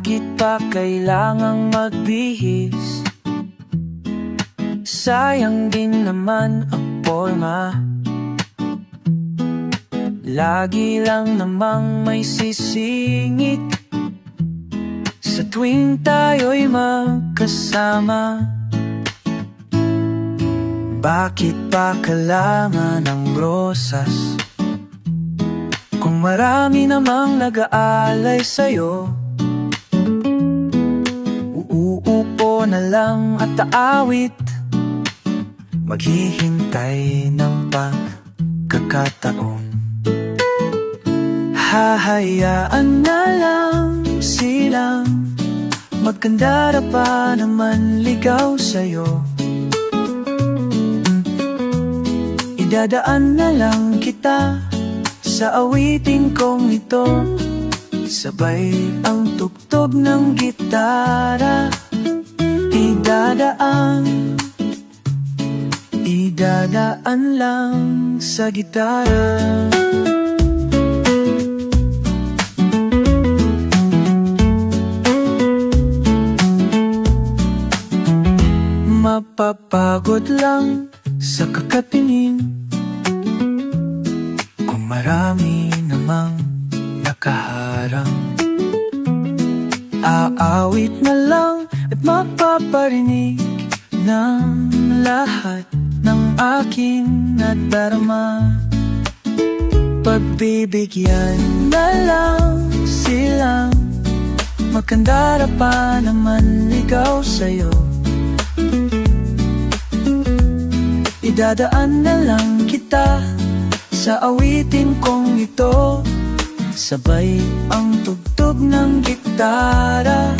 Bakit pa kailangang magbihis? Sayang din naman ang forma. Lagi lang namang may sisingit sa tuwing tayo'y magkasama. Bakit pa kailangan ng rosas kung marami namang nag-aalay sa'yo? Uuupo na lang at aawit, maghihintay ng pagkakataon. Hahayaan na lang silang magkandara pa naman ligaw sa'yo. Idadaan na lang kita sa awitin kong ito, sabay ang tugtog ng gitara. Idadaan lang sa gitara. Mapapagod lang sa kakatingin kung marami namang nakaharang. Aawit na lang at mapaparinig ng lahat ng aking nadarama. Pagbibigyan na lang silang magkandara pa naman ligaw sa'yo. Idadaan na lang kita sa awitin kong ito, sabay ang tugtog ng gitara.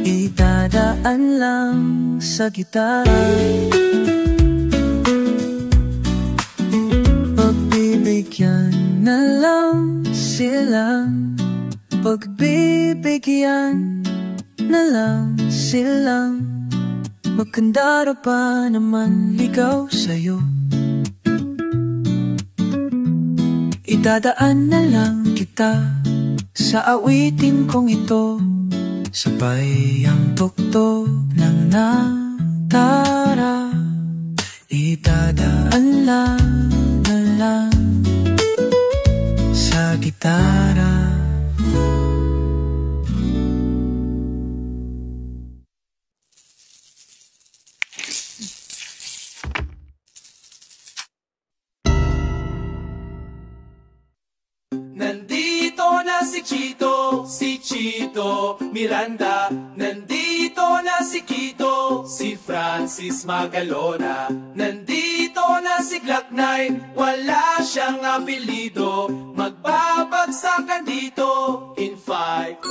Idadaan lang sa gitara. Pagbibigyan na lang silang, pagbibigyan na lang silang magkandara pa naman ligaw sa'yo. Idadaan na lang kita sa awitin kong ito, sabay ang tugtog ng natara. Idadaan lang na lang sa gitara. Si Chito Miranda, nandito na si Kito, si Francis Magalona, nandito na si Glock 9, wala siyang apelido, magbabagsakan dito in 5, 4, 3.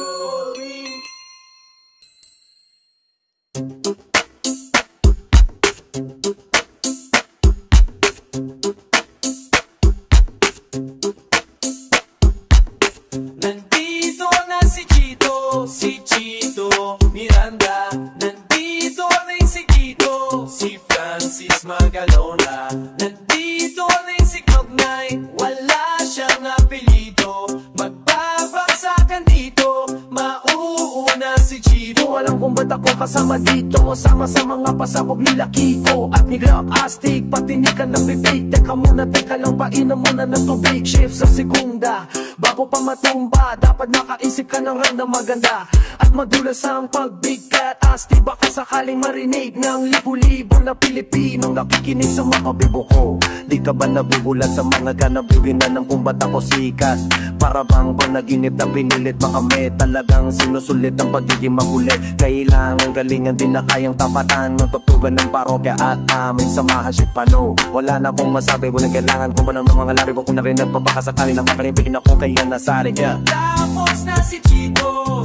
Si Chito Miranda, nandito rin si Kito, si Francis Magalona, nandito rin si Glock 9, wala siyang apelido, magbabagsakan dito, mauuna si Chito. Alam kung ba't ako kasama dito, sama sa mga pasabog nila Kiko at ni Glock Astig, pati ni ka nabibig. Teka muna, teka lang, painom muna ng tubig. Shift sa segunda, bago pa matumba, dapat makaisip ka ng random maganda at madulas ang pagbigat. Asti, baka sakaling marinig ng libo-libo na Pilipinong nakikinig sa mga bibo ko. Di ka ba nabubulat sa mga kanabuginan ng kung ba't ako sikat? Para bang panaginip na pinilit, baka may talagang sinusulit ang pagiging makulit. Kailangan galingan din na kayang tapatan ng tutugan ng parokya at aming samahan. Shit, paano? Wala na akong masabi, walang kailangan ko ba ng mga labi ko na rin at papakasakali na makalimpigin ako kaya nasari. Tapos na si Chito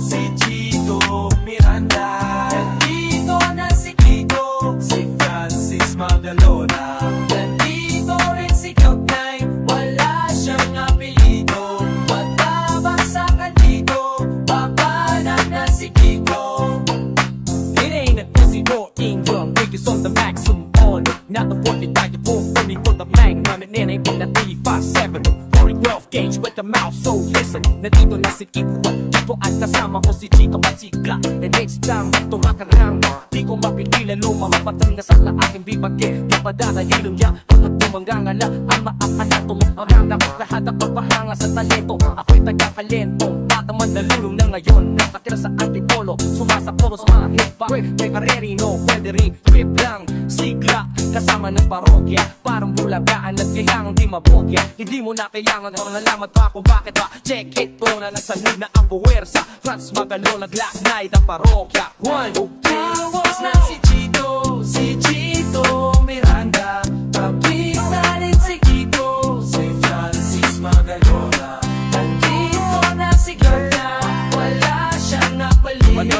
Miranda, nandito na si Kiko, si Francis Magalona, nandito rin si Glock 9, wala siyang apelido, magbabagsakan dito, babanat na si Kiko. It ain't an easy nor Ingram, niggas on the maximum on, not the 40-94, only for the magnum, and it ain't been a 357, 40 12 gauge with the mouth so lit. Listen, nandito na si Kiko at Chico at kasama ko si Chico Masikla. The next time, tumakarang di ko mapigilan lumamapatang na sa aking bibagke. Napadana ilong niya, pagkat tumanggangala ang maakala tumakarang na lahat ang papahanga sa talento. Ako'y taga-kalento, tataman na lulong na ngayon. Nakatira sa antipolo, sumasakuro sa mga hip-hop. May karerino, pwede rin trip lang. Sigla, kasama ng parokya. Parang bulagaan at kailangan di mabogya. Hindi mo na kailangan na nalaman pa kung bakit ba. Check it, po na nagsanib na ang puwersa. Franz Magalo, nag-black night ang parokya. 1, 2, 3. Tawas na si Chito Miranda. Tabik na rin si Kiko, si Francis Magalona. Nandito na si Gerda, wala siyang napalit.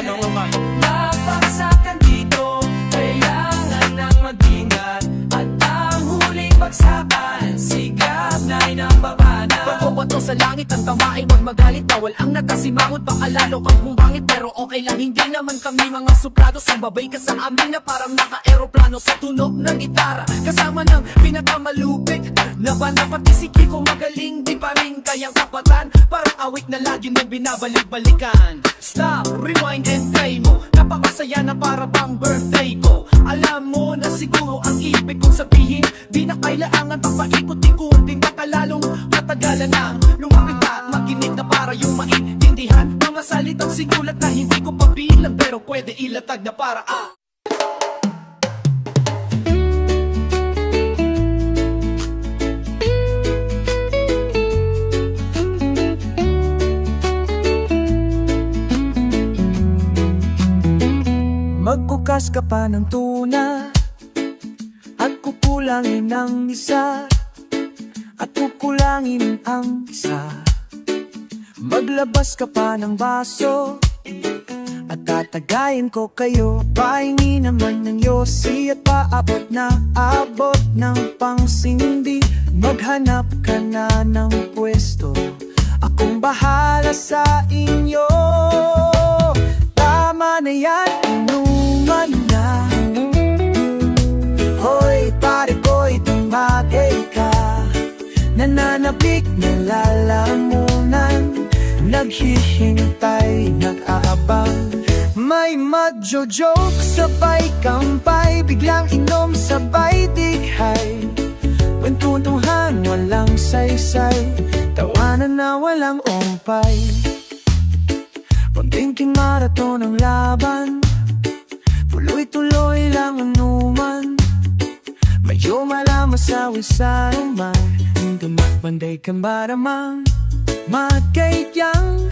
Napaksakan dito, kailangan nang mag-ingat. At ang huling bagsakan, sigap na'y nang babana. Pagpapato sa langit ang tamain, wag magalit. Bawal ang nagkasimangot, baka lalo kang bumangit. Pero okay lang, hindi naman kami mga suplado. Sumabay ka sa amin na parang naka-aeroplano. Sa tunog ng gitara, kasama ng pinakamalupit na banda. Pati si Kiko magaling, di pa rin kayang kapatan. Parang awit na lagi nang binabalik-balikan. Stop, rewind and play mo. Napakasaya na para bang birthday ko. Alam mo na siguro ang ibig kong sabihin. Di na kailangan pang paikot-ikutin. Baka lalong matagalan na lumapit at makinig na para yung maintindihan. Mga salitang sigulat na hindi ko pabilang, pero pwede ilatag na para Magbukas ka pa ng tuna at kukulangin ang isa, at kukulangin ang isa. Maglabas ka pa ng baso at tatagayin ko kayo. Pahingi naman ng yosi at paabot na abot ng pangsindi. Maghanap ka na ng pwesto, akong bahala sa inyo. Tama na yan, inuman na. Hoy, pare ko'y tumagay ka. Nananabik na lalamunan, naghihintay, nag-aabang. May magjo-joke, sabay kampay, biglang inom, sabay dighay. Kwentuhan, walang saysay, tawanan na walang umpay. Pagtingting maraton ang laban, tuloy-tuloy lang anuman. Medyo malamasawi sa naman, dumakbanday ka maramang magkaityang.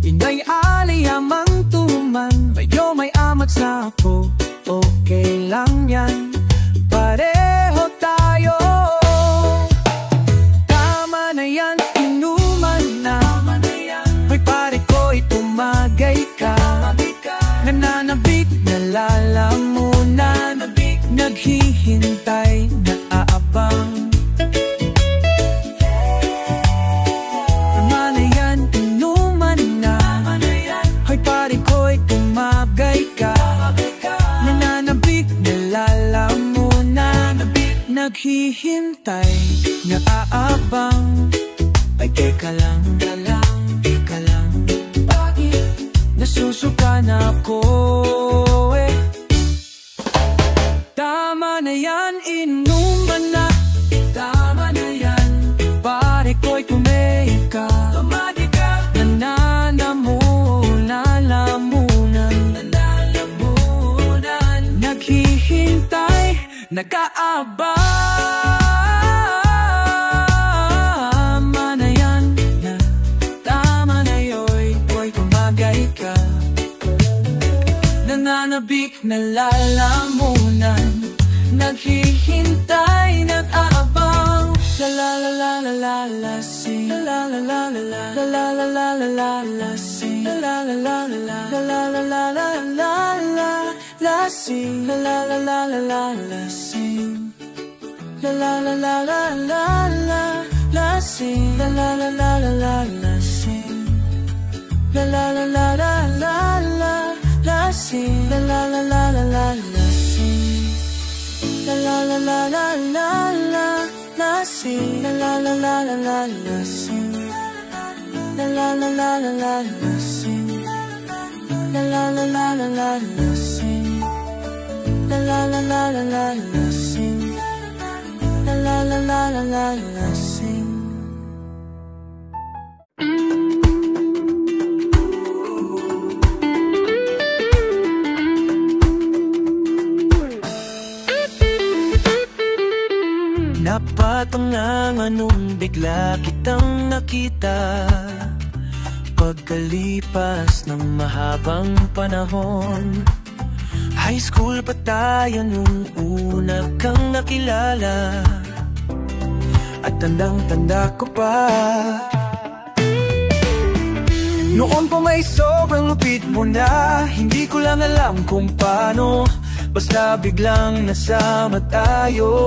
Inay alayamang tuman, medyo may amat sa ako, okay lang yan, pareho tayo. Tama na yan, inuman na. May pare ko'y tumagay ka. Nananabik na lalamunan, naghihintay, naaabang. Tama na yan, inuman na. Hoy pare ko'y tumagay ka. Nananabik na lalamunan, naghihintay, naaabang. Ay teka lang, teka lang, bakit nasusuka na ako eh? Tama na yan, inuman na. Tama na yan, pare ko'y tumahimik ka. Nananamunan, naghihintay, nag-aabang. Tama na yan, tama na yo'y ko'y tumagay ka. Nananabik na lalamunan, naghihintay, nag-aabang. La la la la la la la sing. La la la la la la la la la la la la sing. La la la la la la la la la la la la la sing. La la la la la la la sing. La la la la la la la la sing. La la la la la la la sing. La la la la la la la la sing. La la la la la la la sing. La la la la la la la la sing. La la la la la la la sing. La la la la la la la sing. La la la la la la la sing. La la la la la la la sing. La la la la la la la sing. Napatangan nung bigla kitang nakita, pagkalipas ng mahabang panahon. High school pa tayo nung una kang nakilala, at tandang-tanda ko pa. Noon pa may sobrang lupit mo na, hindi ko lang alam kung paano, basta biglang nasama tayo.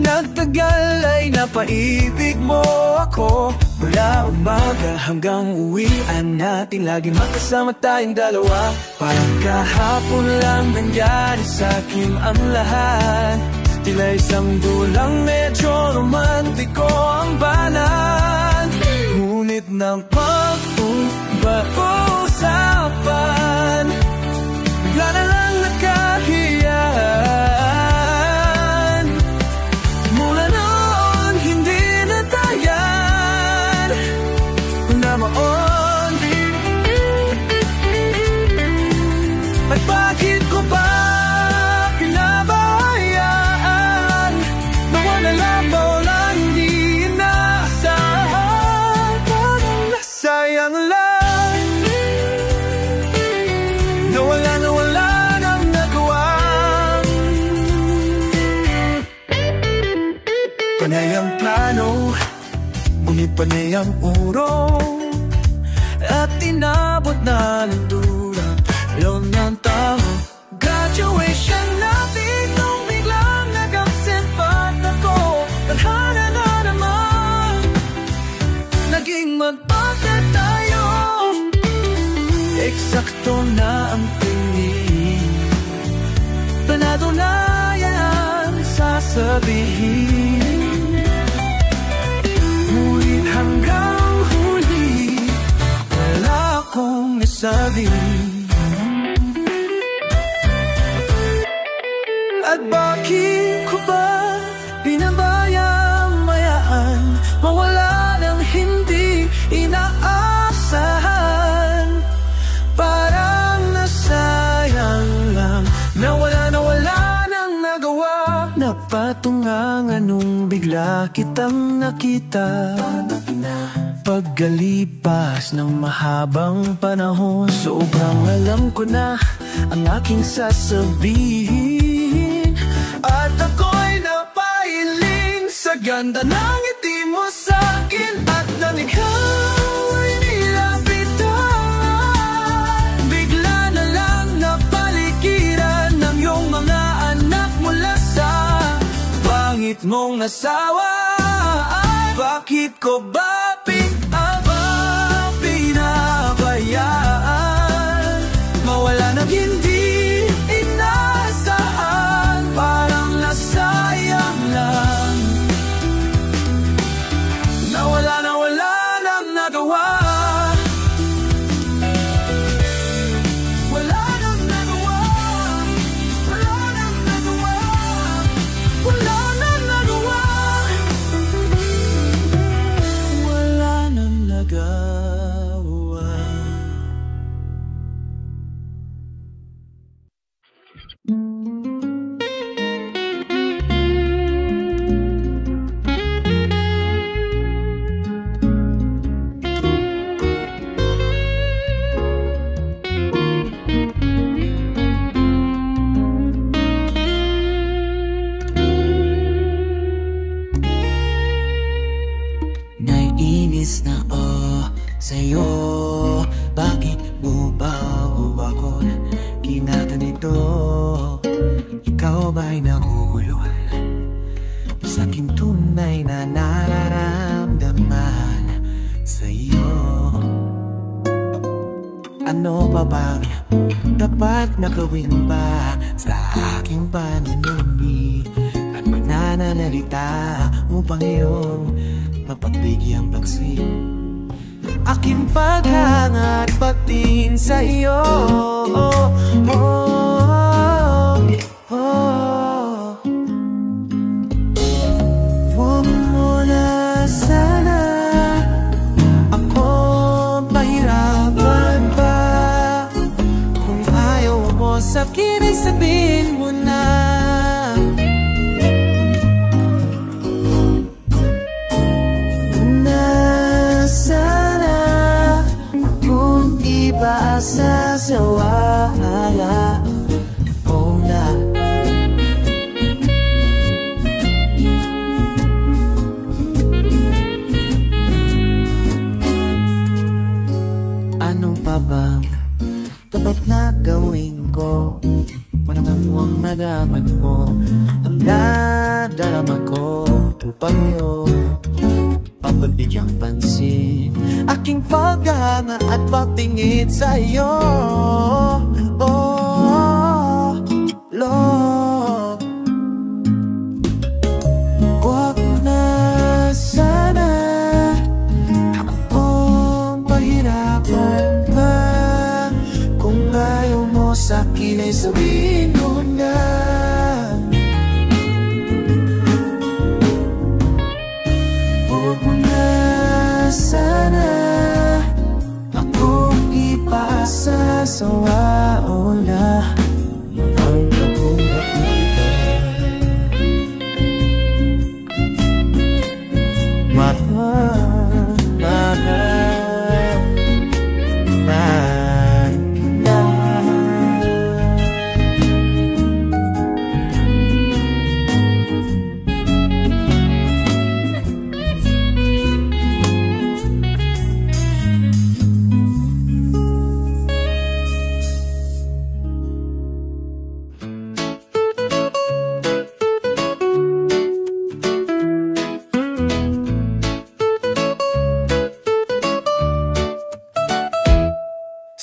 Nagtagal ay napaibig mo ako, mula umaga hanggang uwian natin, laging magkasama tayong dalawa. Parang kahapon lang nangyari sa'kin ang lahat, tila isang dulang medyo romantiko ang balan. Ngunit nang pag-usapan, bigla na lang nagkahiya. At bakit ko ba pinabayaan, nawala lang ba o lang di inaasahan? Parang nasayang lang, nawala nang nagawa. Panay ang plano, ngunit panay ang urong, at inabot na ng dulang yon ng tao. Graduation natin nung biglang nag-absent pa ako, tadhana na naman, naging magpagka tayo. Eksakto na ang tingin, planado na yan sasabihin, ngunit hanggang huli wala akong nasabi. At bakit ko ba pinabayaan, mawala ng hindi inaasahan? Parang nasayang lang, nawala nang nagawa. Napatungan nung bigla kitang nakita, pagkalipas ng mahabang panahon. Sobrang alam ko na ang aking sasabihin, at ako'y napailing sa ganda ng ngiti mo sa'kin, at nang ikaw ay nilapitan, bigla na lang napaligiran ng iyong mga anak mula sa pangit mong asawa. Bakit ko ba pinabayaan, mawala ng hindi inaasahan? Parang nasayang lang, nawala nang nagawa. Wala nang nagawa, wala nang nagawa, wala nang nagawa, wala nang nagawa. Naiinis na sa'yo, bakit mo ba ako kinaganito? Ikaw ba'y naguguluhan sa aking tunay na nararamdaman sa'yo? Ano pa bang dapat na gawin ba sa aking pananamit at mananalita upang iyong mapagbigyan pansin. Aking paghangat patingin sa iyo. Huwag mo na sana akong pahirapan pa. Kung ayaw mo sa akin ay sabihin mo na. Sa sawala o na. Ano pa bang dapat na gawin ko? Manamang mo ang nadaman mo, ang nadarama ko upang iyong pagbigyan pansin. Aking paghanga at patingin sa iyo. Oh, Lord, huwag na sana akong pahirapan pa. Kung ayaw mo sa akin ay sabihin mo na. Huwag mo na sana akong ipasa sa waula ang akong nakita. Mahal, mahal, mahal.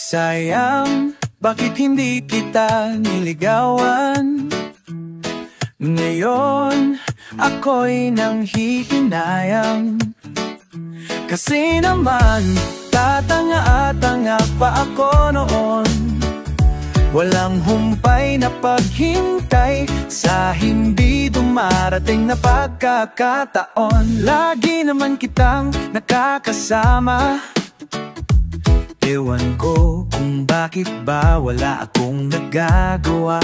Sayang, bakit hindi kita niligawan? Ngayon, ako'y nanghihinayang. Kasi naman, tatanga-tanga pa ako noon. Walang humpay na paghintay sa hindi dumarating na pagkakataon. Lagi naman kitang nakakasama. Ewan ko kung bakit ba wala akong nagagawa.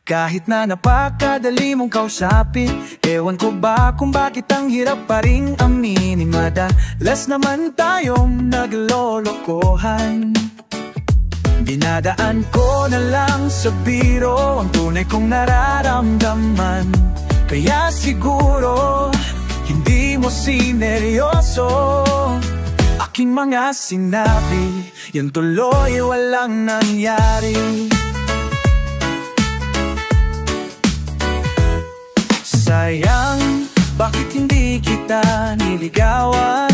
Kahit na napakadali mong kausapin, ewan ko ba kung bakit ang hirap pa rin aminin. Madalas naman tayong naglolokohan. Dinadaan ko na lang sa biro ang tunay kong nararamdaman. Kaya siguro hindi mo sineryoso aking mga sinabi, yan tuloy walang nangyari. Sayang, bakit hindi kita niligawan?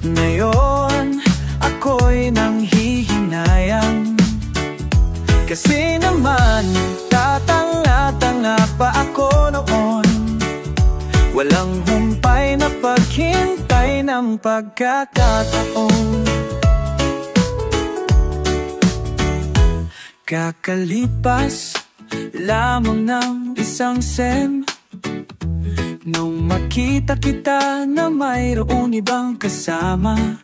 Ngayon, ako'y nanghihinayang. Kasi naman, tatanga-tanga pa ako noon. Walang humpay na paghintay ng pagkakataon. Kakalipas lamang ng isang sem, nung makita kita na mayroon ibang kasama.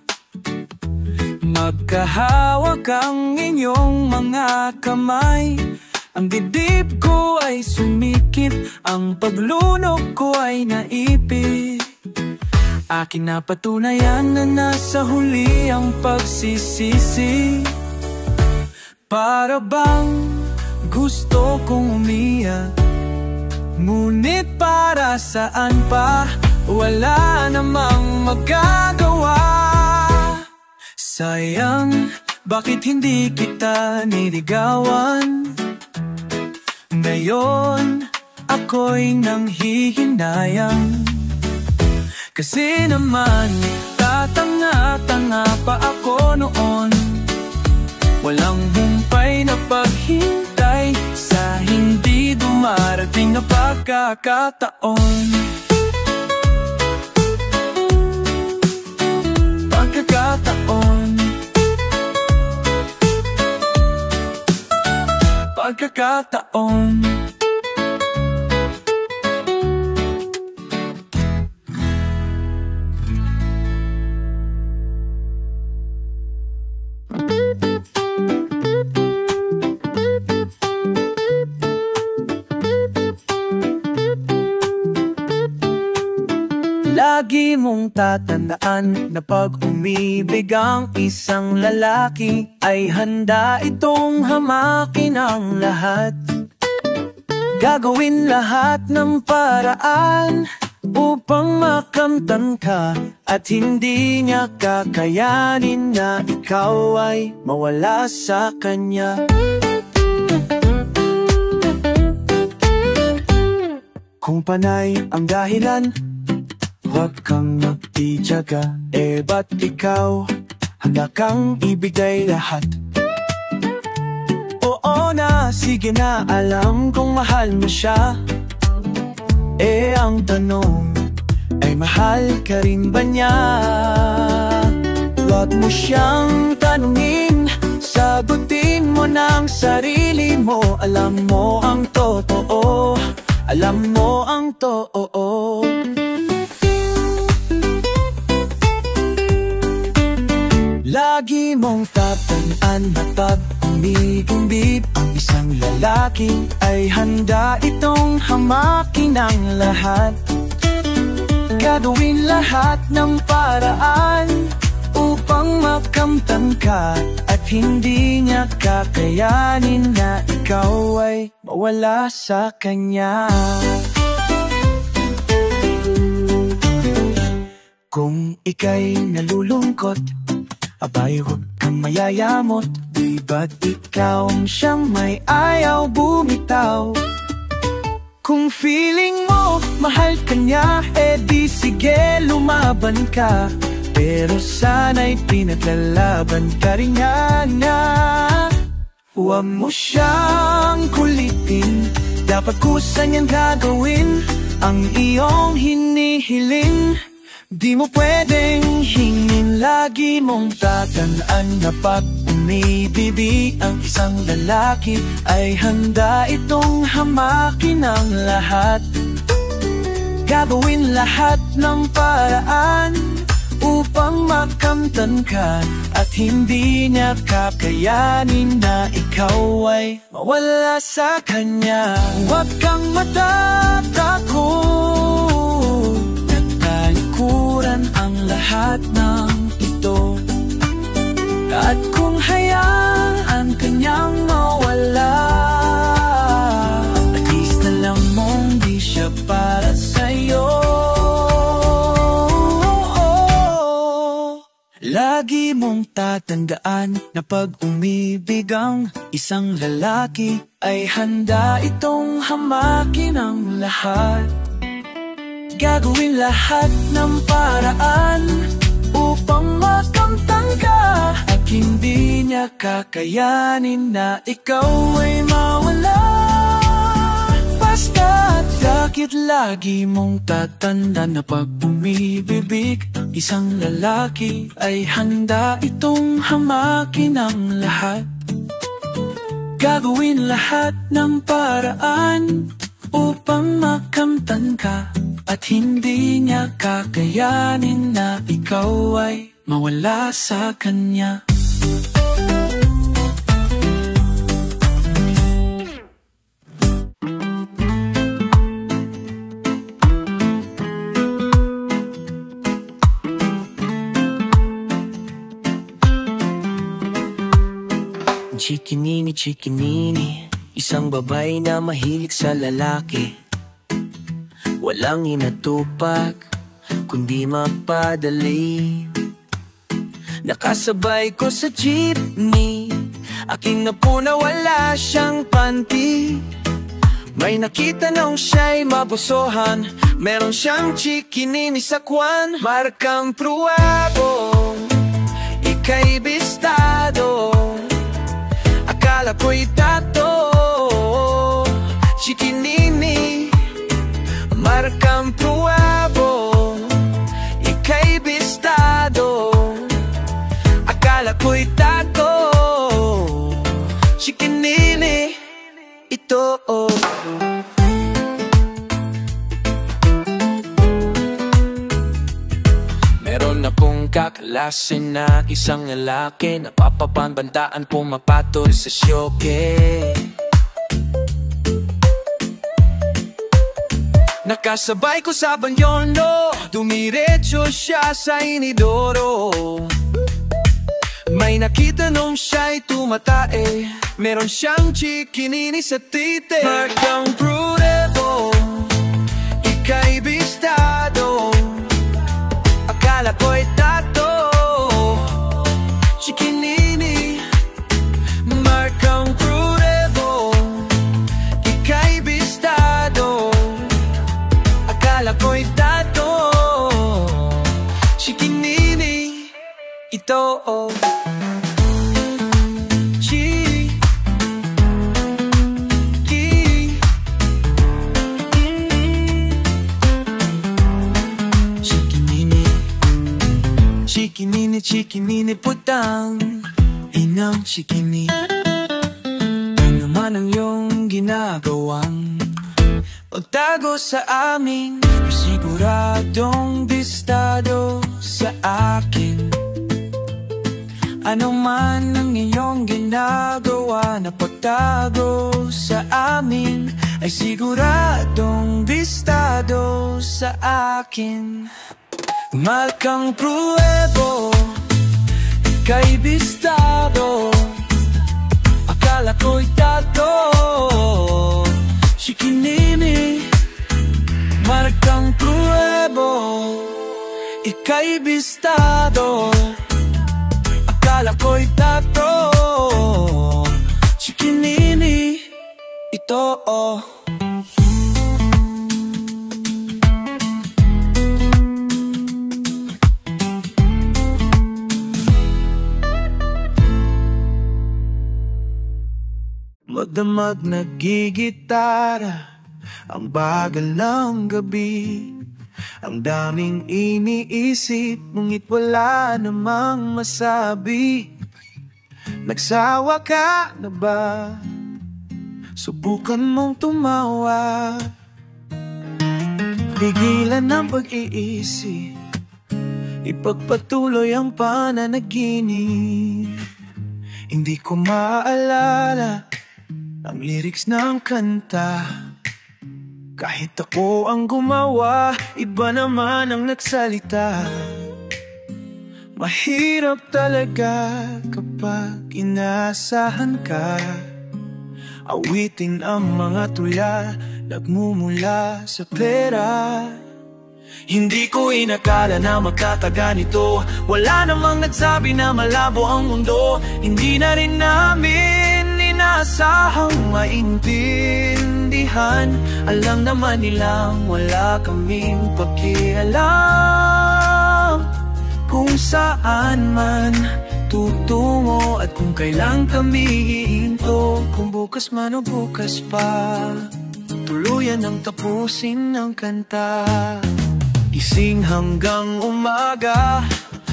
Magkahawak ang inyong mga kamay. Ang dibdib ko ay sumikip, ang paglunok ko ay naipit. Akin napatunayan na nasa huli ang pagsisisi. Para bang gusto kong umiyak, ngunit para saan pa, wala namang magagawa. Sayang, bakit hindi kita niligawan? Ngayon, ako'y nanghihinayang. Kasi naman, tatanga-tanga pa ako noon. Walang humpay na paghintay sa hindi dumarating na pagkakataon. pagkakataon. Lagi mong tatandaan na pag umibig ang isang lalaki ay handa itong hamakin ang lahat. Gagawin lahat ng paraan upang makamtan ka, at hindi niya kakayanin na ikaw ay mawala sa kanya. Kung panay ang dahilan, huwag kang magtitiyaga. Ba't ikaw handa kang ibigay lahat? Oo na, sige na, alam kong mahal mo siya. Ang tanong ay mahal ka rin ba niya? Huwag mo siyang tanungin, sagutin mo ng sarili mo. Alam mo ang totoo, alam mo ang totoo. Lagi mong tatandaan na pag umibig ang isang lalaki ay handa itong hamakin ang lahat. Gagawin lahat ng paraan upang makamtan ka, at hindi niya kakayanin na ikaw ay mawala sa kanya. Kung ika'y nalulungkot, abay huwag kang mayayamot. Di ba't ikaw siyang may ayaw bumitaw? Kung feeling mo mahal ka niya, di sige lumaban ka. Pero sana'y pinaglalaban ka rin niya. Huwag mo siyang kulitin, dapat kusa niyang gagawin ang iyong hinihiling. Di mo pwedeng hingin, lagi mong tatandaan na pag umibig ang isang lalaki ay handa itong hamakin ang lahat. Gagawin lahat ng paraan upang makamtan ka, at hindi niya kakayanin na ikaw ay mawala sa kanya. Huwag kang matatakot, talikuran ang lahat ng ito. At kung hayaan kanyang mawala, at least alam mong di siya para sa'yo. Lagi mong tatandaan na pag umibig ang isang lalaki ay handa itong hamakin ang lahat. Gagawin lahat ng paraan upang makamtan ka, at hindi niya kakayanin na ikaw ay mawala. Basta't dakit lagi mong tatanda na pag umibig isang lalaki ay handa itong hamakin ang lahat. Gagawin lahat ng paraan upang makamtan ka, at hindi niya kakayanin na ikaw ay mawala sa kanya. Chikinini, chikinini, isang babae na mahilig sa lalaki. Walang inatupag, kundi mapadali. Nakasabay ko sa jeepney, aking napuna wala siyang panty. May nakita nung siya'y mabusohan, meron siyang chikinini sa kwan. Markang pruwabo, ika'y bistado, akala ko'y tato. Chikinini, markang pruwabo, ika'y bistado, akala ko'y tato. Chikinini, ito. Meron na pong kaklase na isang lalaki, napapapanbandaan pumapatol sa syoke. Nakasabay ko sa banyono, dumiretso siya sa inidoro. May nakita nung siya'y tumatae, meron siyang chikinini sa tite. Markang Prudebo, ika'y bistado, akala ko'y tato. Chikinini, markang Prudebo, ika'y bistado, akala ko'y tato. Chikinini, ito. Chikinini, chikinini, putang inang chikini. Ano naman ang iyong ginagawang pagtago sa amin? Siguradong bistado sa akin. Ano man ang iyong ginagawa na pagtago sa amin, ay siguradong bistado sa akin. Markang Pruebo, ika'y bistado, akala ko'y tato. Chikinini, markang Pruebo, ika'y bistado, akala ko'y tato. Chikinini, ito. Magdamag nagigitara, ang bagal ng gabi, ang daming iniisip, ngunit wala namang masabi. Nagsawa ka na ba? Subukan mong tumawa, pigilan ang pag-iisip, ipagpatuloy ang pananaginip. Hindi ko maalala ang lyrics ng kanta, kahit ako ang gumawa, iba naman ang nagsalita. Mahirap talaga kapag inaasahan ka, awitin ang mga tula, nagmumula sa pera. Hindi ko inakala na magtataga nito, wala namang nagsabi na malabo ang mundo. Hindi na rin namin inaasahang maintindihan, alam naman nilang wala kaming pakialam kung saan man tutungo at kung kailan kami hihinto. Kung bukas man o bukas pa, tuluyan ang tapusin ng kanta. Gising hanggang umaga,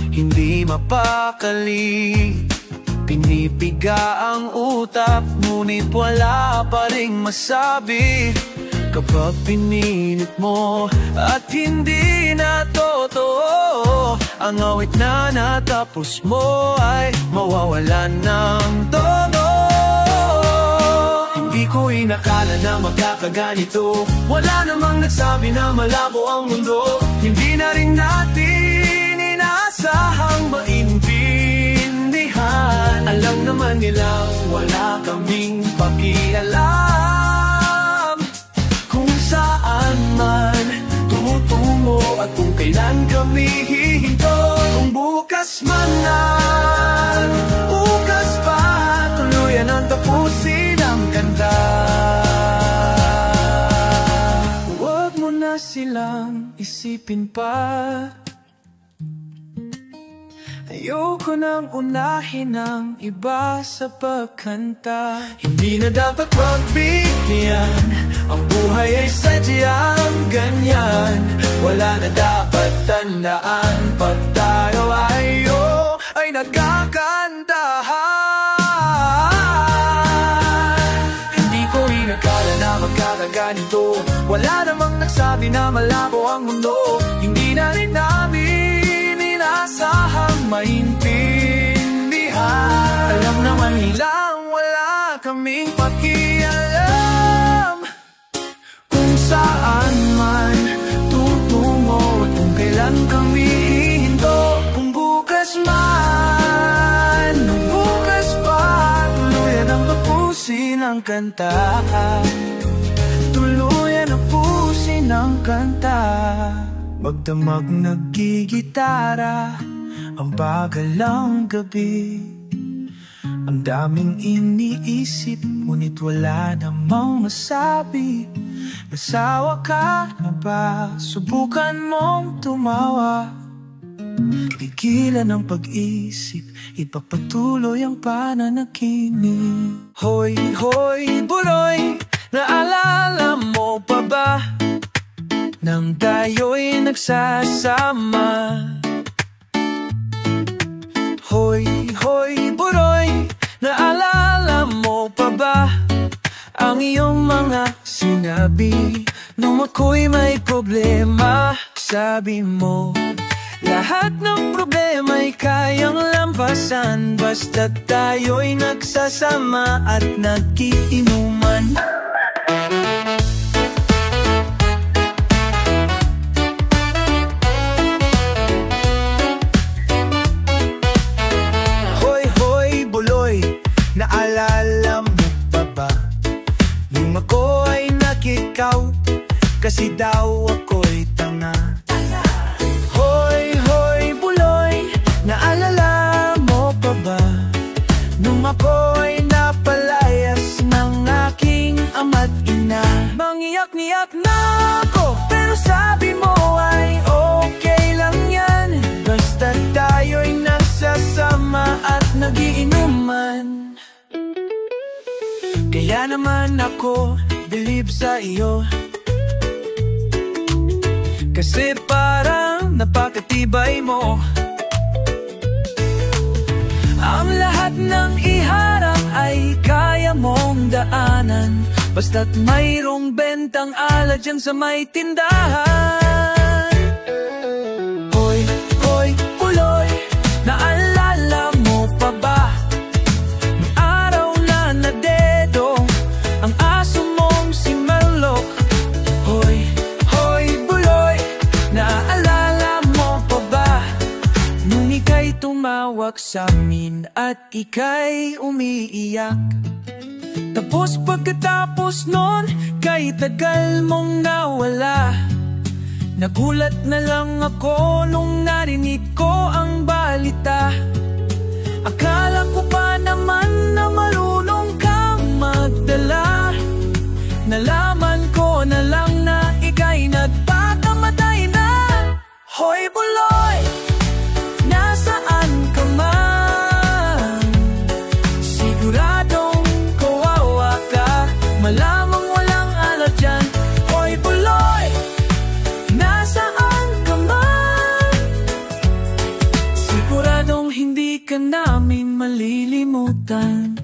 hindi mapakali, pinipiga ang utak, ngunit wala pa ring masabi. Kapag pinilit mo at hindi na totoo, ang awit na natapos mo ay mawawalan ng tono. Hindi ko inakala na magkakaganito, wala namang nagsabi na malabo ang mundo. Hindi na rin natin inaasahang maintindihan, alam naman nilang wala kaming pakialam kung saan man tumutungo at kung kailan kami hihinto. Kung bukas man na bukas pa, tuluyan ang tapusin ang kanta. Huwag mo na silang isipin pa, ayoko nang unahin ang iba sa pagkanta. Hindi na dapat magbigyan, ang buhay ay sadyang ganyan. Wala na dapat tandaan pag tayo ay nagkakantahan. Hindi ko Akala na magkakaganito, wala namang nagsabi na malabo ang mundo. Hindi na rin namin inasahang maintindihan. Alam naman nilang wala kaming pakialam kung saan man tutungo at kung kailan kami hihinto. Kung bukas man, bukas pa, tuluyan ang tapusin ang kanta. Tuluyan ang tapusin ang kanta. Magdamag nagigitara, ang bagal ang gabi. Ang daming iniisip, ngunit wala namang masabi. Nasawa ka na ba? Subukan mong tumawa. Pigilan ang pag-isip, ipagpatuloy ang pananaginip. Hoy, hoy, buloy, naalala mo pa ba nang tayo'y nagsasama? Hoy, hoy, buloy, naalala mo pa ba ang iyong mga sinabi nung ako'y may problema? Sabi mo, lahat ng problema'y kayang lampasan basta tayo'y nagsasama at nagkiinuman. Hoy, hoy, buloy, naalala mo pa ba nung ako ay nakikaw kasi daw ako'y tanga? Hoy, hoy, buloy, naalala mo pa ba nung ako'y napalayas ng aking ama't ina? Mangiyak-niyak na ako, pero sabi mo ay okay lang yan basta tayo'y nagsasama at nagiinuman. Kaya naman ako believe sa iyo, kasi parang napakatibay mo. Ang lahat ng iharap ay kaya mong daanan basta't mayroong bentang ala dyan sa may tindahan. Hoy, hoy, buloy, naalala mo pa ba nung araw na nadedo ang aso mong si Merlok? Hoy, hoy, buloy, naalala mo pa ba nung ika'y tumawag sa'min at ika'y umiiyak? Tapos pagkatapos nun, kay tagal mong nawala, nagulat na lang ako nung narinig ko ang balita. Akala ko pa naman na marunong kang magdala, nalaman ko na lang na ika'y nagpakamatay na. Hoy, buloy, nasaan ka man? Siguradong kawawa ka, malamang walang alat dyan. Hoy, buloy, nasaan ka man? Siguradong hindi ka namin malilimutan.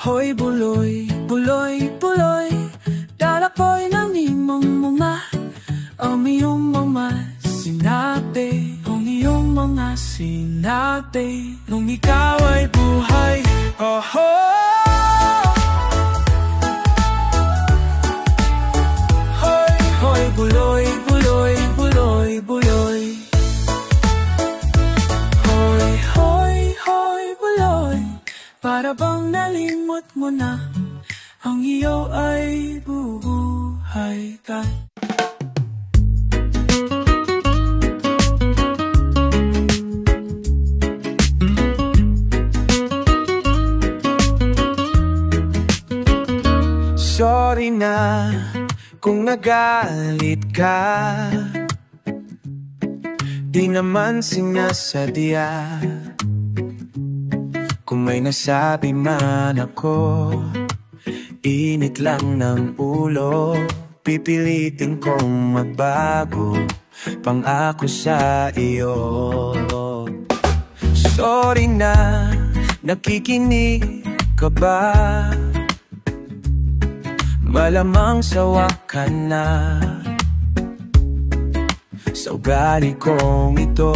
Hoy, buloy, buloy, buloy, dala ko'y ng imong mga ang iyong mga sinabi, ang iyong mga sinabi nung ikaw ay buhay. Oh, oh. Hoy, hoy, buloy, buloy, buloy, buloy. Hoy, hoy, hoy, buloy, para bang nalimot mo na ang iyo ay buhay ka. Sorry na kung nagalit ka, di naman sinasadya. Kung may nasabi man ako, init lang ng ulo, pipilitin kong magbago, pangako sa iyo. Sorry na, nakikinig ka ba? malamang sawa ka na sa ugali kong ito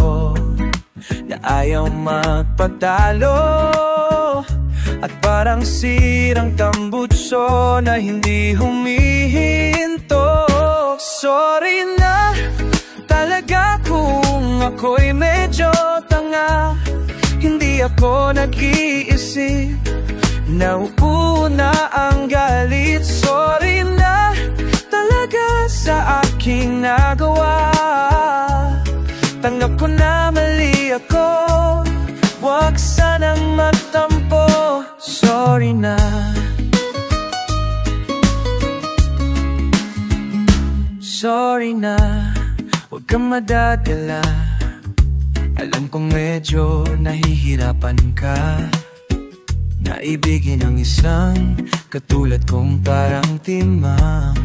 na ayaw magpatalo, at parang sirang tambutso na hindi humihinto. Sorry na talaga kung ako'y medyo tanga, hindi ako nag-iisip, naupo na ang galit. Sorry na talaga sa aking nagawa, tanggap ko na mali ako, wag sanang magtampo. Sorry na. Sorry na, wag kang madadala, alam kong medyo nahihirapan ka na ibigin ang isang katulad kong parang timang,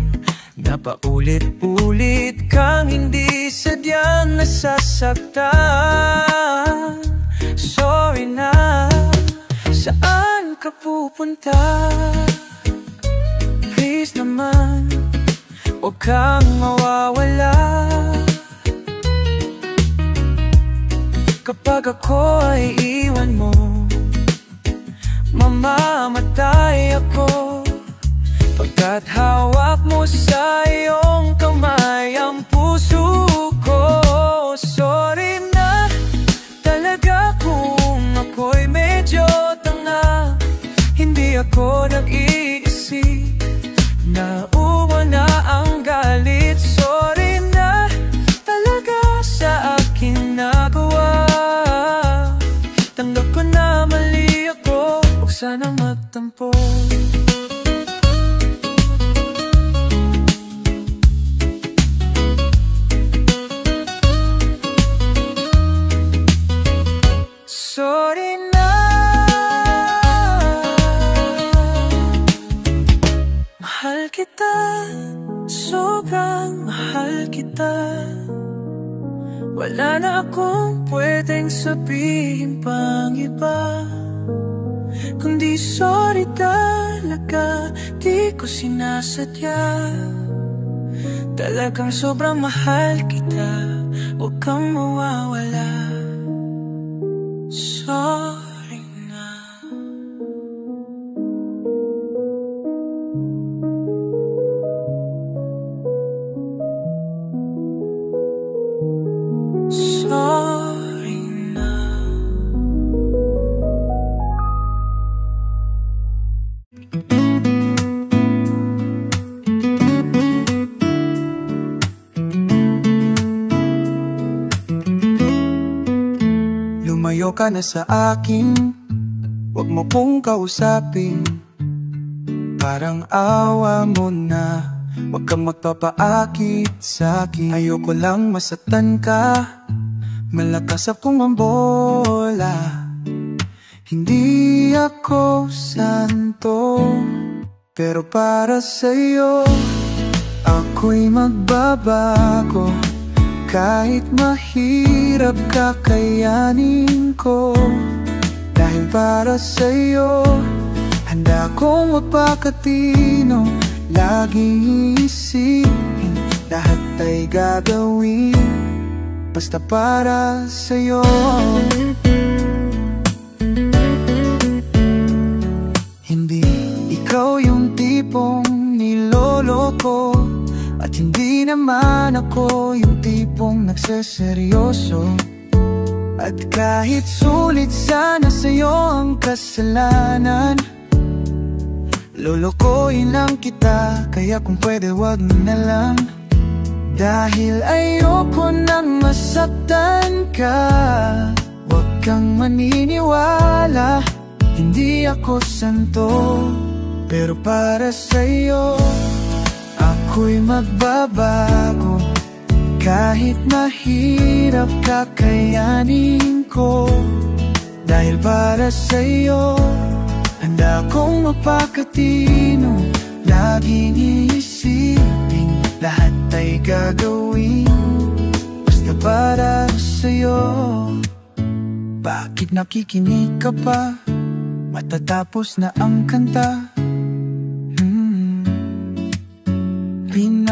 na paulit-ulit kang hindi sadyang nasasaktan. Sorry na, saan ka pupunta? Please naman, huwag kang mawawala. Kapag ako ay iwan mo, mamamatay ako, pagkat hawak mo sa iyong kamay ang puso ko. Sorry na talaga kung ako'y medyo tanga, hindi ako nag-iisip, nauwa na ang galit. Sorry na talaga sa aking nagawa, tanggap ko na mali ako, huwag sanang magtampo. Sorry na, mahal kita, sobrang mahal kita. Wala na akong pwedeng sabihin pang iba, kundi sorry talaga, di ko sinasadya. Talagang sobrang mahal kita, huwag kang mawawala. Sorry na. Sorry na. Lumayo ka na sa akin, wag mo kong kausapin, parang awa mo na, wag kang magpapaakit sa akin. Ayoko lang masaktan ka, malakas akong mambola, hindi ako santo, pero para sa'yo ako'y magbabago. Kahit mahirap kakayanin ko, dahil para sa'yo handa kong magpakatino. Laging iisipin, lahat ay gagawin, basta para sa'yo. Hindi ikaw yung tipong niloloko, at hindi naman ako yung tipong nagseseryoso. At kahit sulit sana sa'yo ang kasalanan, lolokohin lang kita, kaya kung pwede wag na lang. Dahil ayoko nang masaktan ka, wag kang maniniwala, hindi ako santo, pero para sa'yo ako'y magbabago. Kahit mahirap kakayanin ko, dahil para sa'yo handa kong magpakatino. Laging iisipin, lahat ay gagawin, basta para sa'yo. Bakit nakikinig ka pa? Matatapos na ang kanta.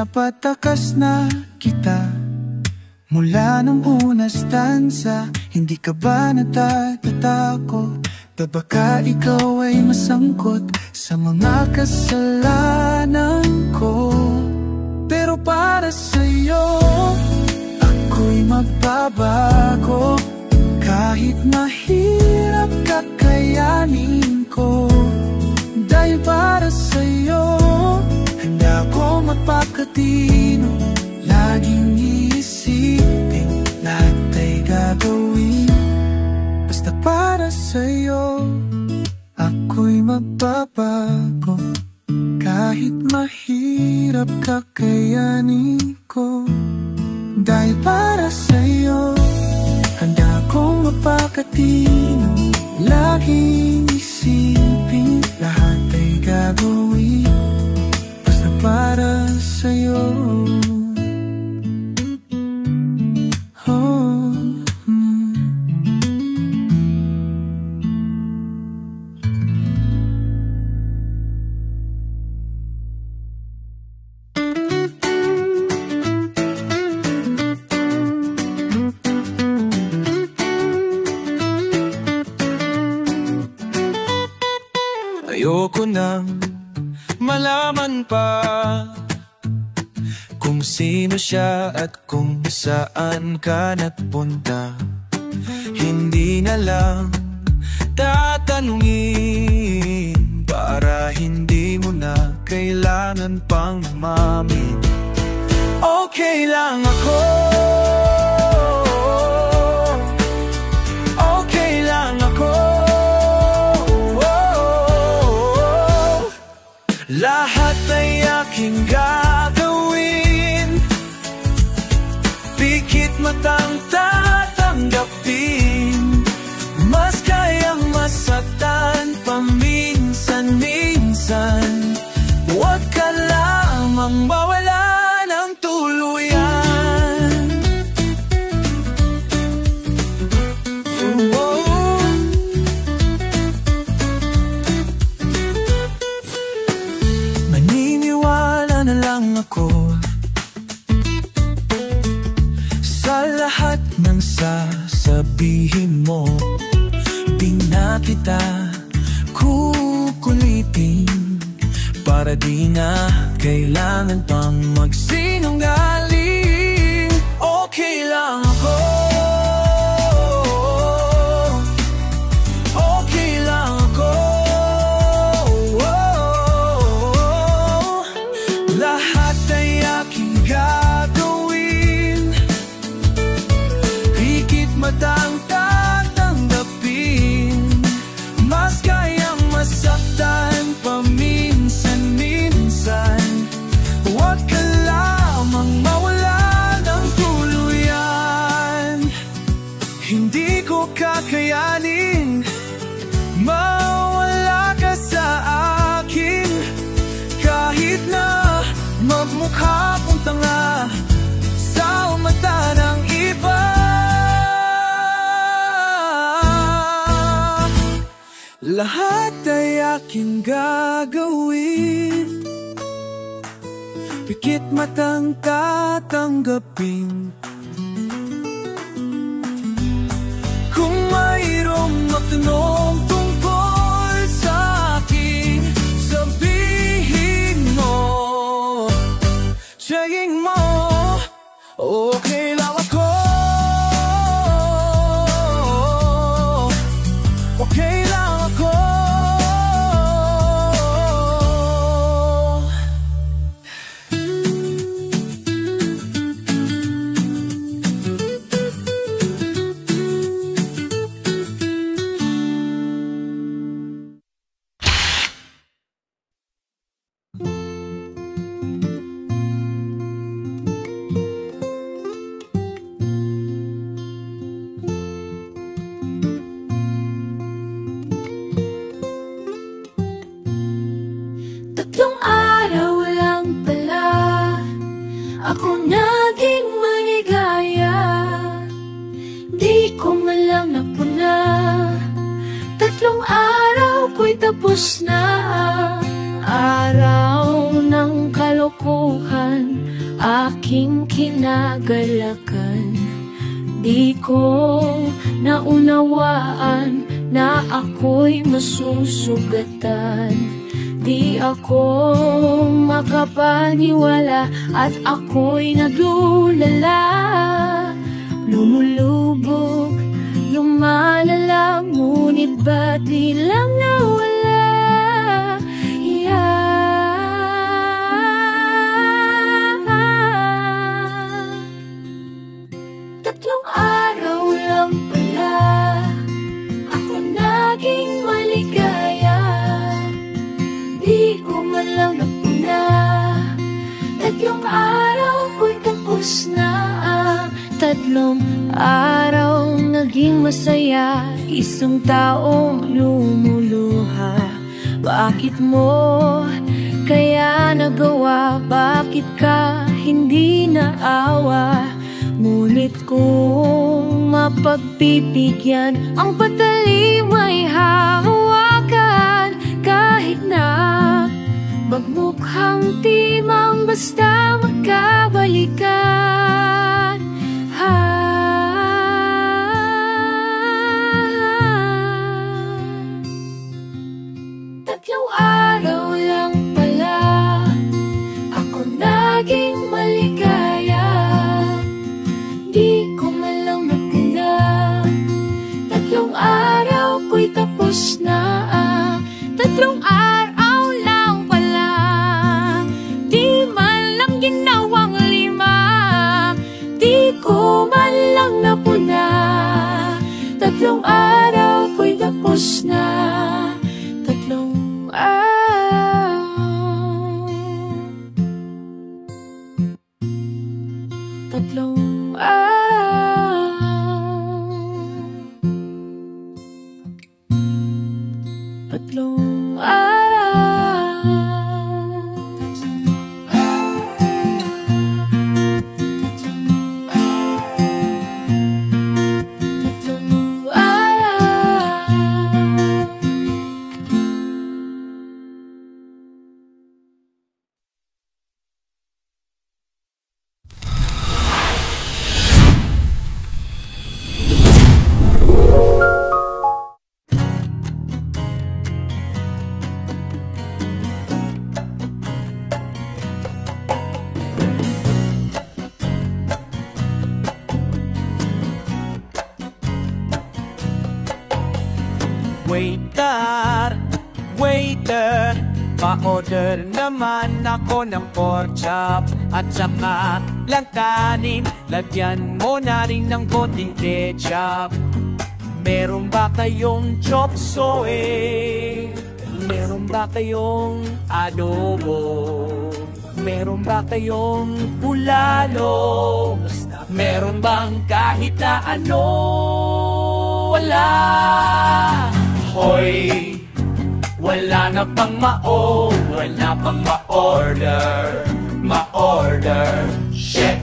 Pinapatakas na kita mula nung una stanza. Hindi ka ba natatakot na baka ikaw ay masangkot sa mga kasalanan ko? Pero para sa'yo ako'y magbabago. Kahit mahirap kakayanin ko. Dahil para sa'yo handa ko magpakatino. Laging iisipin lahat ay gagawin. Basta para sa'yo ako'y magbabago. Kahit mahirap kakayanin ko. Dahil para sa'yo handa kong mapakatino. Laging isipin lahat ay gagawin. Basta para sa'yo. Ayoko nang malaman pa kung sino siya at kung saan ka napunta. Hindi na lang tatanungin para hindi mo na kailangan pang umamin. Okay lang ako. Okay lang ako. Lahat ay aking gagawin. Pikit matang tatanggapin. Mas kayang masaktan paminsan-minsan. Huwag ka lamang mawala ng tuluyan. Maniniwala na lang ako sa lahat ng sasabihin mo. Di na kita kukulitin para di na kailangan pang magsinungaling. Okay lang ako. Okay lang ako. Lahat ay aking gagawin. Pikit matang tatanggapin. Mas kayang masaktan paminsan-minsan. Huwag ka lamang mawala ng tuluyan. Hindi ko kakayanin mawala ka sa akin. Kahit na magmukha kong tanga sa mata ng iba. Lahat ay aking gagawin. Pikit matang tatanggapin. Kung mayroong magtanong tungkol sa akin, sabihin mo, saying mo, okay lang ako. Okay lang ako. Tatlong araw lang pala ako naging maligaya. Di ko man lang napuna. Tatlong araw ko'y tapos na. Araw ng kalokohan, aking kinagalakan. Di ko naunawaan na ako'y masusugatan. Di ako makapaniwala at ako'y naglulala. Lumulubog, lumalala, ngunit ba't di lang nawala? Tatlong araw lang pala ako naging maligaya. Di ko man lang napuna. Tatlong araw ko'y tapos na ang tatlong araw naging masaya. Isang taong lumuluha. Bakit mo kaya nagawa? Bakit ka hindi naawa? Ngunit kung mapagpipigyan, ang patalim ay hahawakan. Kahit na magmukhang timang basta magkabalikan. Tatlong araw lang pala ako naging maligaya. Di ko man lang napuna. Tatlong araw ko'y tapos na. Tatlong araw lang pala, di man lang ginawang lima. Di ko man lang napuna. Tatlong araw ko'y tapos na. Tatlong araw. Tatlong araw. Tatlong araw. Tatlong araw. Waiter, waiter, pa-order naman ako ng pork chop at saka lang kanin. Lagyan mo na rin ng konting ketchup. Meron ba kayong chop suey? Meron ba kayong adobo? Meron ba kayong bulalo? Meron bang kahit na ano? Wala. Hoy, wala na pang wala pang ma-order, ma-order. Shit!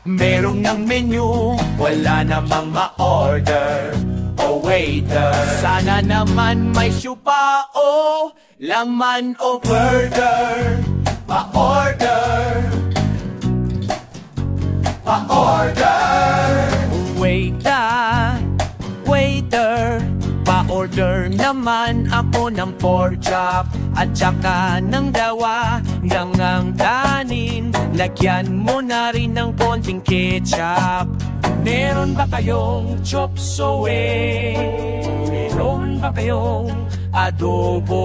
Merong ng menu, wala namang ma-order. Oh waiter, sana naman may siupa o laman o burger. Pa-order, pa-order. Waiter, waiter, pa-order naman ako ng pork chop at saka ng dawa ng ang kanin. Lagyan mo na rin ng konting ketchup. Meron ba kayong chop suey? Meron ba kayong adobo?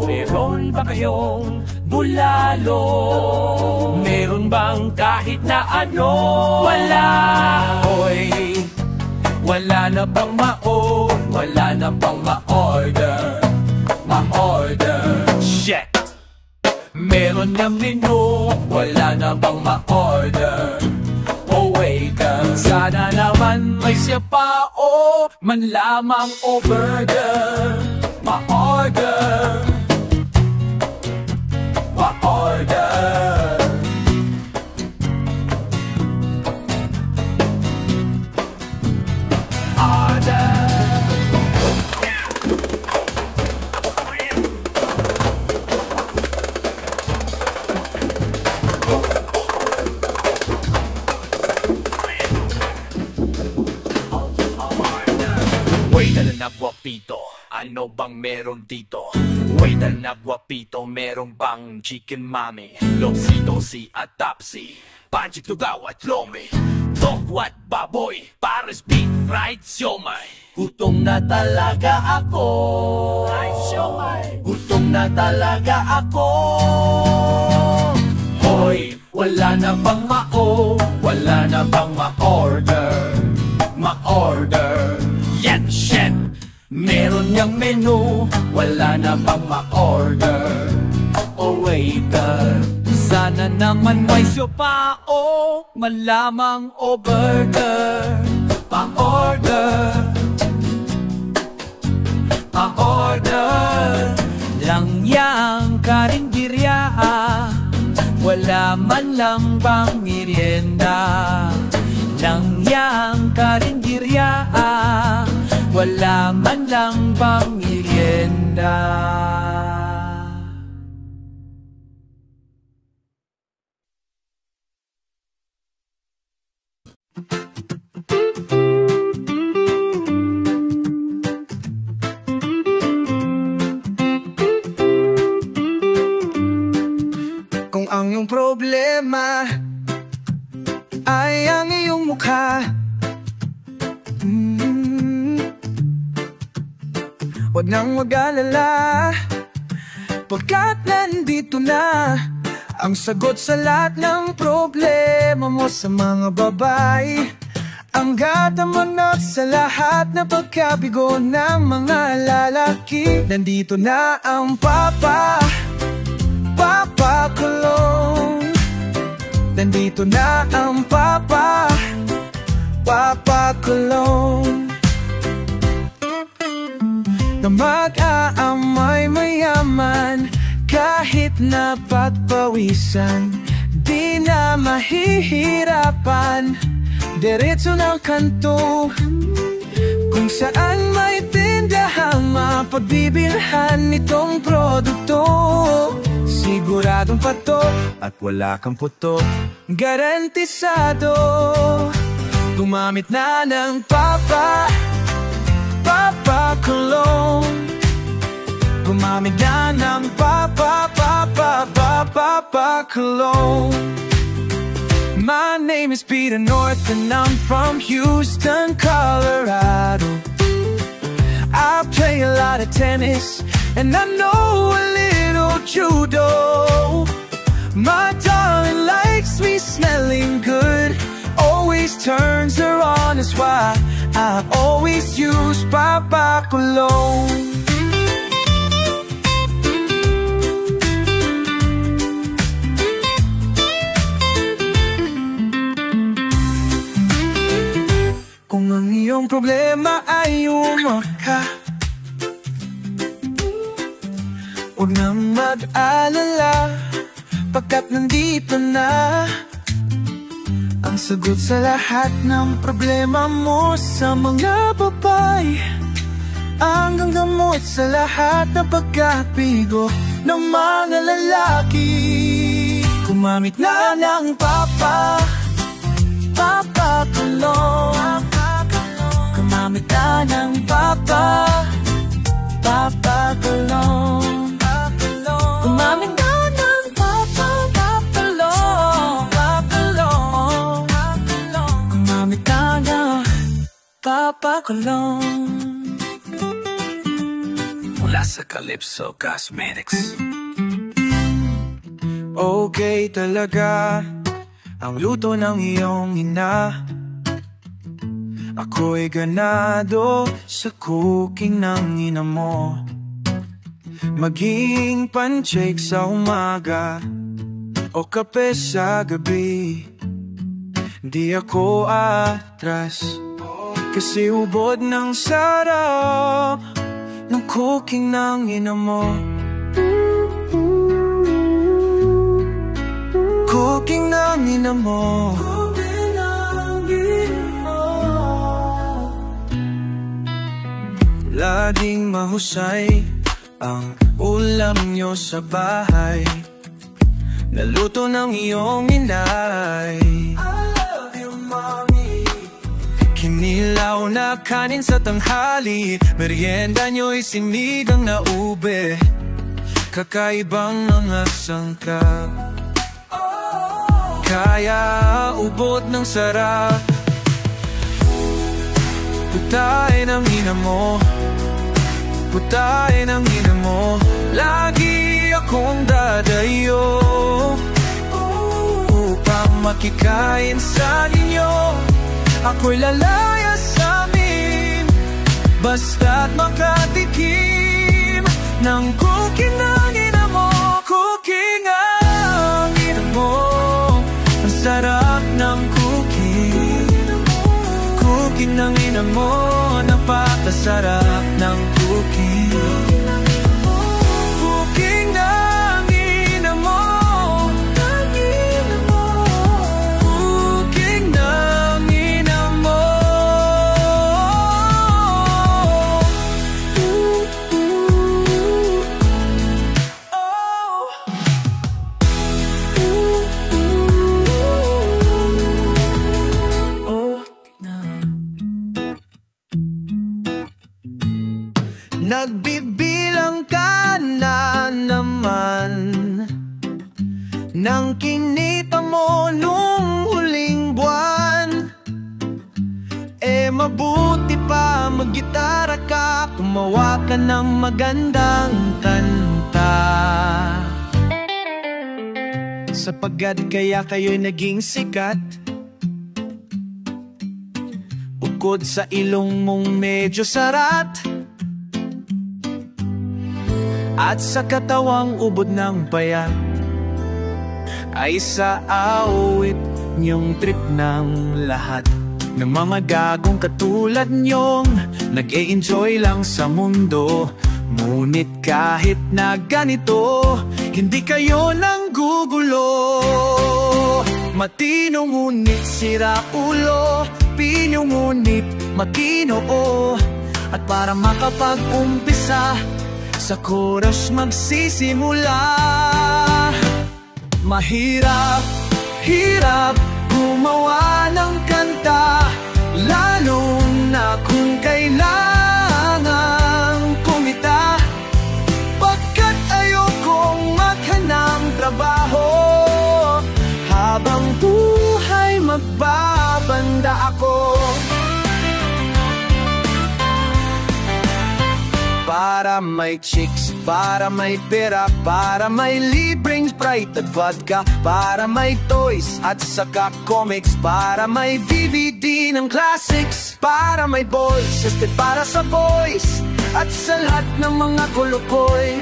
Meron ba kayong bulalo? Meron bang kahit na ano? Wala. Hoy, wala na bang wala na bang ma-order, ma-order. Shit! Meron na menu, wala na bang ma-order. Oh waiter, sana naman may sipa o man lamang o burger. Ma-order, ma-order. Ano bang meron dito? Waiter na guwapito, meron bang chicken mami? Lobsito si Atapsi, panchik tugaw at lomi, tokwa at baboy, pares beef, fried siomay. Gutom na talaga ako, gutom na talaga ako. Hoy, wala na bang mao? Wala na bang ma-order? Ma-order? Yan, shit! Meron niyang menu, wala na bang ma-order? O waiter, sana naman may siopao, malamang o burger. Pa-order, pa-order lang yang karinderya, wala man lang bang merienda. Lang yang karinderya, wala man lang bang merienda. Kung ang iyong problema ay ang iyong mukha, huwag nang mag-alala, pagkat nandito na ang sagot sa lahat ng problema mo sa mga babae. Ang gatamanok sa lahat na pagkabigo ng mga lalaki. Nandito na ang Papa Cologne. Nandito na ang Papa Cologne, na mag-aamay mayaman kahit na pagpawisan. Di na mahihirapan, diretso ng kanto, kung saan may tindahang mapagbibilhan nitong produkto. Siguradong patok at wala kang putok, garantisado. Gumamit na ng Papa Cologne. Gumamit na ng Papa Cologne. My name is Peter North and I'm from Houston, Colorado. I play a lot of tennis and I know a little judo. My darling likes me smelling good, always turns her on, that's why I always use Papa Cologne. Kung ang iyong problema ay umaka, huwag nang mag-alala, pagkat nandito na ang sagot sa lahat ng problema mo sa mga babae. Ang gamot sa lahat ng pagkabigo ng mga lalaki. Gumamit na ng Papa Cologne. Gumamit na ng Papa Cologne. Gumamit na ng Papa Cologne. Gumamit na ng Papa Cologne. Mula sa Calypso Cosmetics. Okay talaga ang luto ng iyong ina. Ako'y ganado sa cooking ng ina mo. Maging pancake sa umaga o kape sa gabi, di ako atras, kasi ubod ng sarap ng cooking ng ina mo. Cooking ng ina mo. Laging mahusay ang ulam nyo sa bahay, naluto ng iyong inay. I love you, mommy. Kinilaw na kanin sa tanghali, merienda nyo'y sinigang na ube, kakaibang mga sangkap, kaya ubod ng sarap. Putay ng ina mo, putay ng ina mo, lagi akong dadayo upang makikain sa inyo. Ako'y lalaya sa amin, basta't makatikim ng cooking ng ina mo. Cooking ang ina mo, ang sarap ng cooking. Cooking ng ina mo, napakasarap ng cooking. Cooking ng ina mo, cooking ng ina mo. Nagbibilang ka na naman ng kinita mo nung huling buwan. Mabuti pa maggitara ka, gumawa ka ng magandang kanta. Sapagkat kaya kayo'y naging sikat, bukod sa ilong mong medyo sarat, at sa katawang ubod ng payat, ay sa awit niyong trip ng lahat ng mga gagong katulad niyong nag-e-enjoy lang sa mundo. Ngunit kahit na ganito, hindi kayo nanggugulo. Matino ngunit sira ulo, pilyo ngunit matino. At para makapag-umpisa, sa chorus magsisimula. Mahirap, hirap gumawa ng kanta, lalo na kung kailangang kumita. Pagkat ayokong maghanang trabaho, habang buhay magbabanda ako. Para may chicks, para may pera, para may libreng Sprite at vodka, para may toys at saka comics, para may DVD ng classics, para may boys, para sa boys, at sa lahat ng mga kulukoy.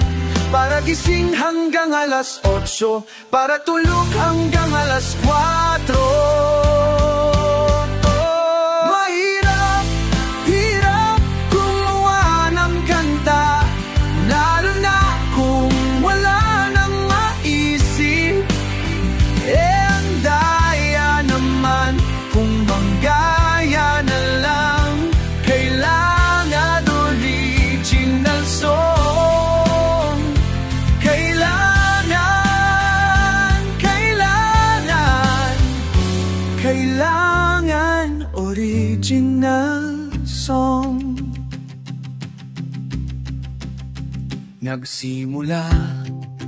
Para gising hanggang alas 8, para tulog hanggang alas 4. Lalo na kung wala nang maisip, ang daya naman kung manggaya na lang. Kailangan original song, kailangan original song. Nagsimula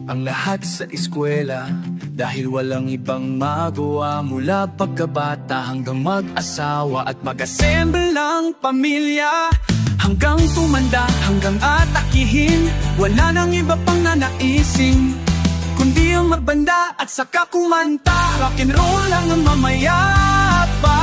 ang lahat sa eskwela, dahil walang ibang magawa, mula pagkabata hanggang mag-asawa at mag-assemble ng pamilya. Hanggang tumanda, hanggang atakihin, wala nang iba pang nanaisin kundi ang magbanda at saka kumanta. Rock'n'roll lang ang mamayapa.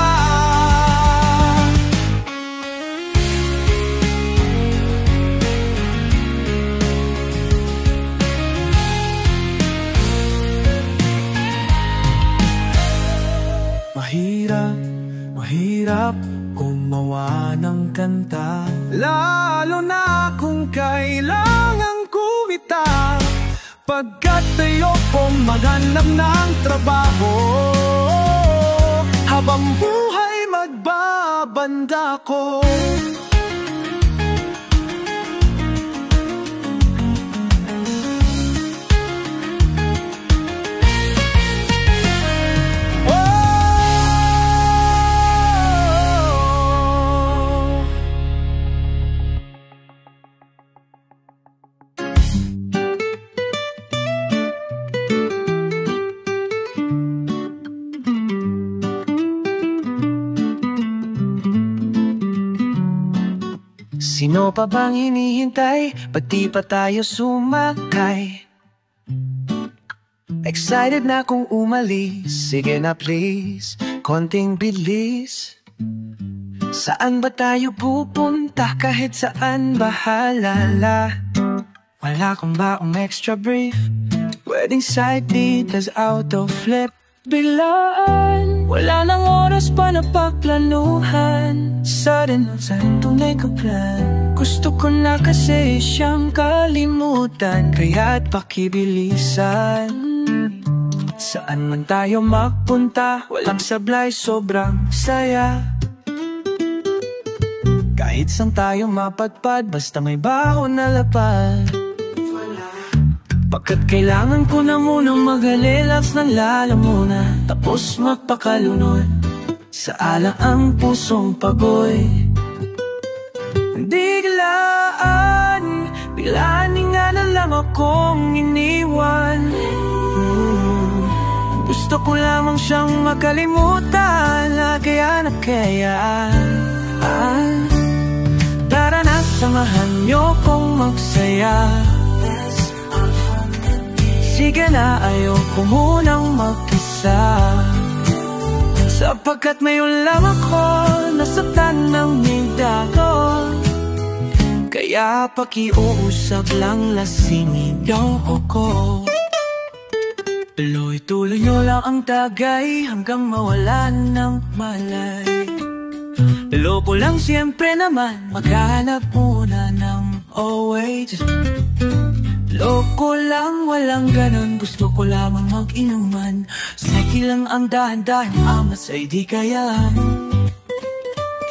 Mahirap gumawa ng kanta, lalo na kung kailangang kumita. Pagkat ayokong maghanap ng trabaho, habang buhay magbabanda ko. Sino pa bang hinihintay? Ba't di pa tayo sumakay? Excited na kung umalis. Sige na please, konting bilis. Saan ba tayo pupunta? Kahit saan bahala. Wala kang baong extra brief, pwedeng side details auto flip. Biglaan, wala nang oras pa na pagplanuhan. Sudden outside, tunay ka plan. Gusto ko na kasi siyang kalimutan, kaya't pakibilisan. Saan man tayo magpunta, walang sablay, sobrang saya. Kahit saan tayo mapadpad, basta may baon na lapad. Pagkat kailangan ko na munang mag-relax ng lalamunan, tapos magpakalunod sa alak ang pusong pagoy. Biglaan nga na lang akong iniwan. Gusto ko lamang siyang makalimutan, kaya na kaya. Tara na, samahan niyo kong magsaya. Sige na, ayoko munang mag-isa, sapagkat ngayon lang ako nasaktan ng nida ko. Kaya pakiusap lang, lasingin niyo ako. Tuloy-tuloy niyo lang ang tagay hanggang mawalan ng malay. Loko lang siyempre naman, maghanap muna ng always. Loko lang, walang ganon, gusto ko lamang mag-inuman. Seki lang ang dahan-dahan, amas ay di kaya.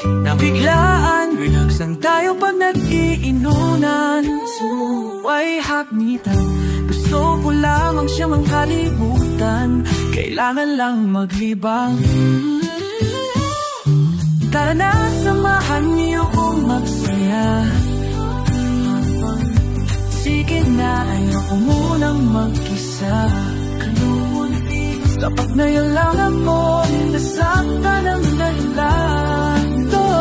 Nabiglaan, relax lang tayo pag nag-iinunan. Suway hapnitan, gusto ko lamang siya mangkalimutan. Kailangan lang maglibang. Tara na, samahan niyo kong magsaya. Sige na, ayoko munang mag-isa. Dapat na yun lang ako, nasaktan ng dahilan to.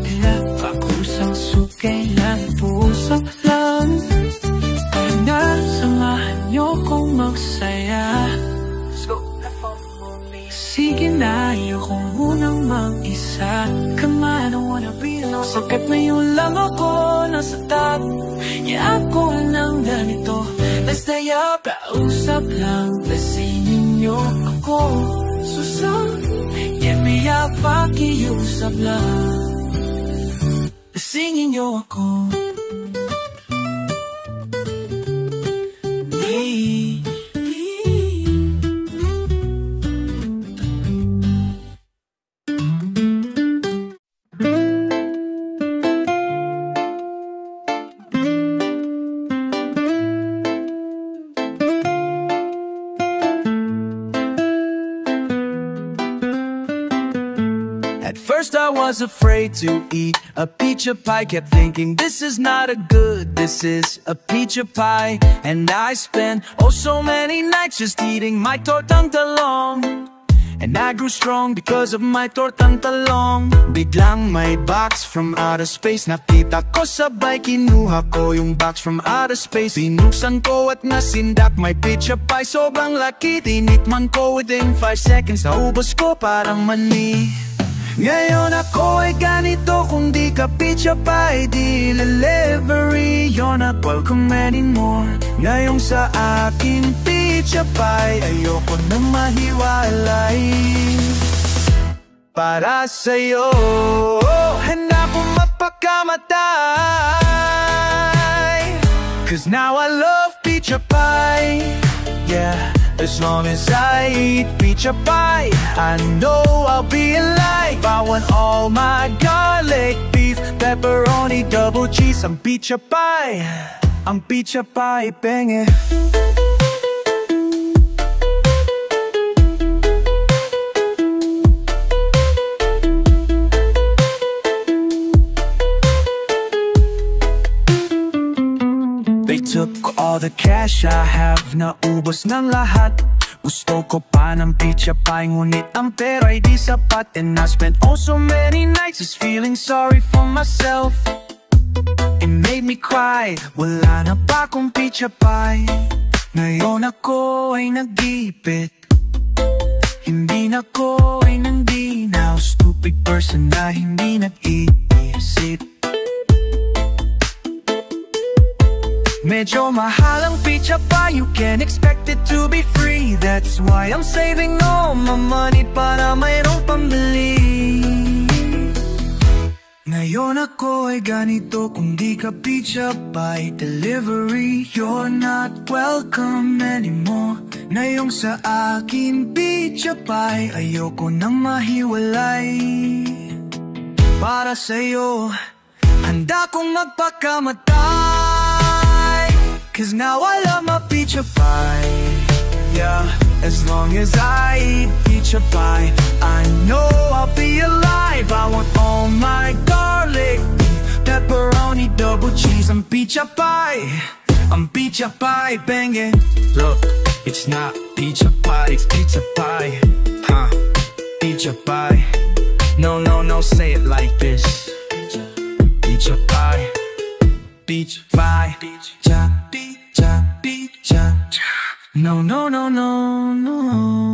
Kaya pakusang sukay lang, pusap lang. Kaya na, samahan niyo kong magsaya. Sige na, ayoko munang mag-isa. Come on, I don't wanna be alone. Sakit na yun lang ako, nasa top. Ako nang ganito, let's stay up, pausap lang, lasingin niyo ako. Susang, get me up, pakiusap lang, lasingin niyo ako. First I was afraid to eat a pizza pie. Kept thinking this is not a good, this is a pizza pie. And I spent oh so many nights just eating my tortang talong. And I grew strong because of my tortang talong. Biglang may box from outer space, nakita ko sabay kinuha ko yung box from outer space. Binuksan ko at nasindak my pizza pie, sobrang laki. Tinikman ko within 5 seconds, naubos ko parang mani. Ngayon ako ay ganito, kung di ka pizza pie, di delivery. You're not welcome anymore. Ngayon sa akin pizza pie, ayoko na mahiwalay. Para sa'yo, handa ko mapakamatay. Cause now I love pizza pie, yeah. As long as I eat pizza pie, I know I'll be alive. I want all my garlic, beef, pepperoni, double cheese. Ang pizza pie penge. They took all the cash I have, naubos ng lahat. Gusto ko pa ng pizza pie, ngunit ang pera ay di sapat. And I spent oh so many nights just feeling sorry for myself. made me cry. Wala na pa akong pizza pie. Ngayon ako ay nag-ipit. Hindi na ako ay nandinaw. Stupid person na hindi nag-iisip. Medyo mahal ang pizza pie, you can't expect it to be free. That's why I'm saving all my money para mayroong pambili. Ngayon ako ay ganito, kung di ka pizza pie delivery, you're not welcome anymore. Ngayong sa akin pizza pie, ayoko nang mahiwalay. Para sa'yo, handa kong magpakamatay. Cause now I love my pizza pie. Yeah, as long as I eat pizza pie, I know I'll be alive. I want all my garlic, pepperoni, double cheese. I'm pizza pie, I'm pizza pie banging. Look, it's not pizza pie, it's pizza pie. Huh, pizza pie. No, no, no, say it like this. Pizza pie, pizza pie, pizza, pizza, pizza. No, no, no, no, no.